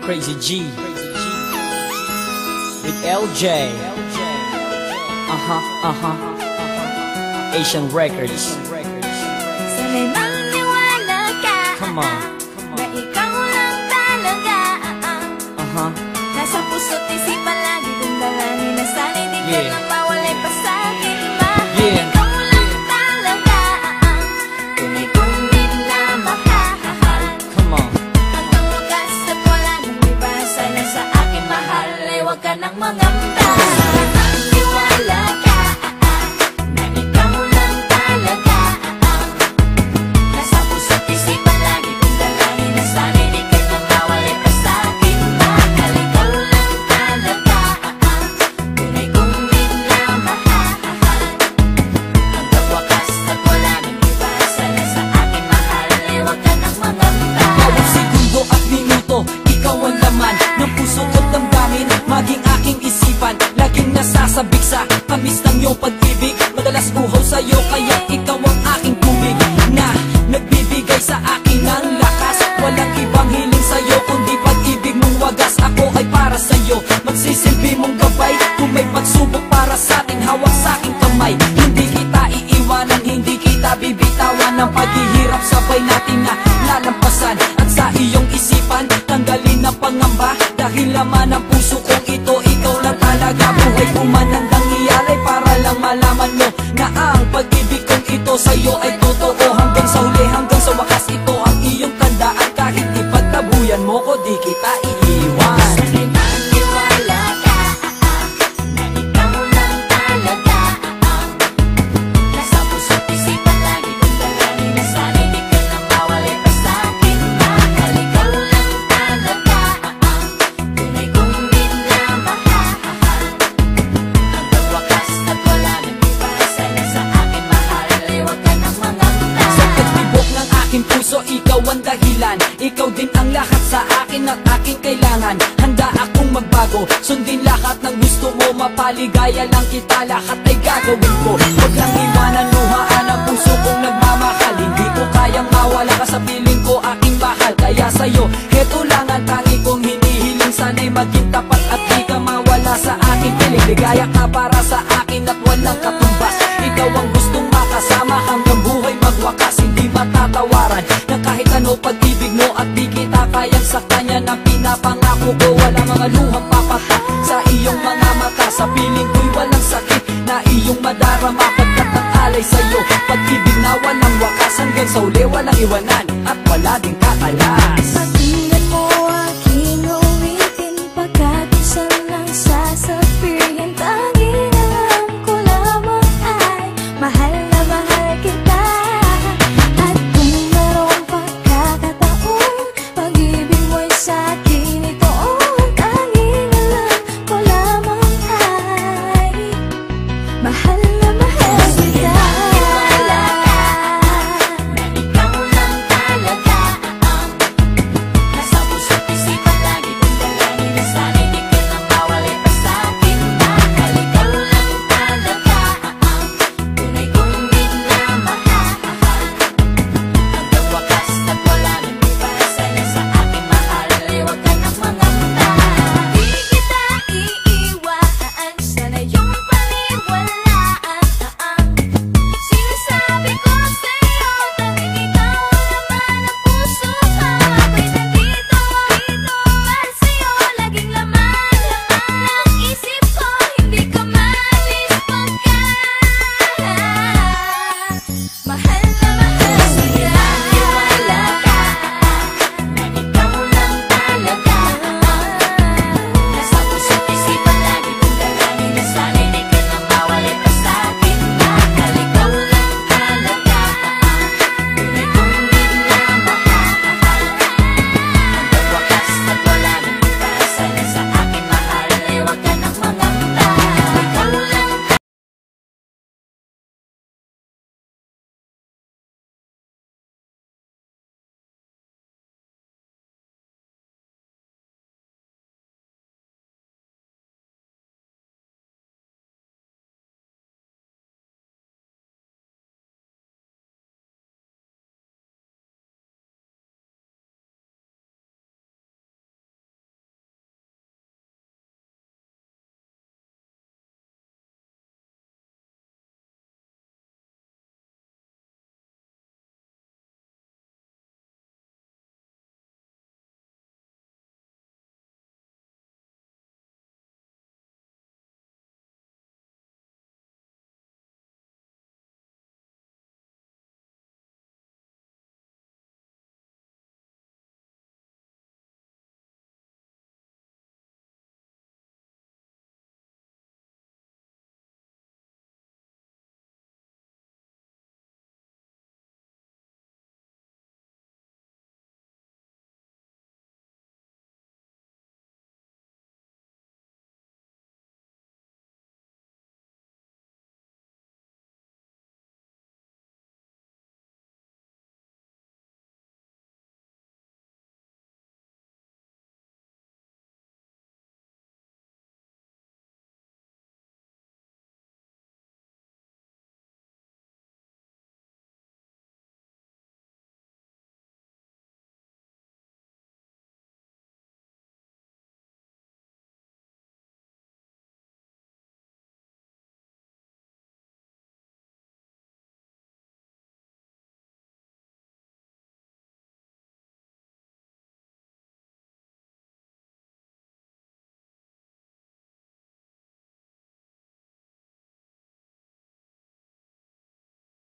Crazy G with LJ. Asian Records. Sana'y maniwala ka. Come on. Na ikaw lang talaga. Nasa puso't isipan lagi kong dalangin na sana'y di ka lang mawalay pa sa'kin. Mahal ikaw lang talaga. Tunay kong minamahal. Come on. Hanggang wakas at wala nang iba. Sana sa akin mahal ay huwag ka nang mangamba. Sana'y maniwala ka. Na ikaw lang talaga. Nasa puso't isipan lagi kong dalangin na sana'y di ka lang mawalay pa sa'kin. Mahal ikaw lang talaga. Tunay kong minamahal. Hanggang wakas at wala nang iba. Sana sa akin mahal ay huwag ka nang mangamba. Bawat segundo at minuto, ikaw ang laman ng puso ko't damdamin, maging aking isipan. Laging nasasabik sa tamis ng iyong pag-ibig. Madalas uhaw sa'yo, kaya ikaw ang aking tubig na nagbibigay sa akin ng lakas. Walang ibang hiling sa'yo, kundi pag-ibig mong wagas. Ako ay para sa'yo, magsisilbi mong gabay. Kung may pagsubok para sa'tin, hawak sa'king kamay. Hindi kita iiwanan, hindi kita bibitawan. Ang paghihirap sabay natin na lalampasan. At sa iyong isipan, tanggalin ang pangamba. Dahil laman ng puso kong ito, ikaw lang talaga. Buhay pumanandang iyalay para lang malaman mo na ang pag-ibig kong ito sa'yo ay totoo. Hanggang sa huli, hanggang sa wakas, ito ang iyong tandaan. Kahit ipagtabuyan mo ko, di kita iiwan. Sana'y maniwala ka. Na ikaw lang talaga. Nasa puso't isipan lagi kong dalangin na sana'y di ka lang mawalay pa sa'kin. Mahal ikaw lang talaga. Tunay kong minamahal. Hanggang wakas at wala nang iba. Sana sa akin mahal ay huwag ka nang mangamba. Sa tibok ng aking puso, ikaw ang dahilan. Ikaw din ang lahat sa akin at aking kailangan. Handa akong magbago, sundin lahat ng gusto mo. Mapaligaya lang kita, lahat ay gagawin ko. Huwag lang iwanan, luhaan ang puso kong nagmamahal. Hindi ko kayang mawala ka sa piling ko, aking mahal. Kaya sa'yo, heto lang ang tangi kong hinihiling. Sana'y maging tapat at di ka mawala sa aking piling. Ligaya ka para sa akin at walang katumbas. Ikaw ang gustong makasama hanggang buhay magwakas. Hindi matatawaran ng kahit ano pag-ibig mo. At di kita kayang sa kanya na pinapangako ko. Walang mga luhang papatak sa iyong mga mata. Sa piling ko'y walang sakit na iyong madarama. Pagkat ang alay sa'yo, pag-ibig na walang wakas. Hanggang sa uli walang iwanan at wala ding kakala.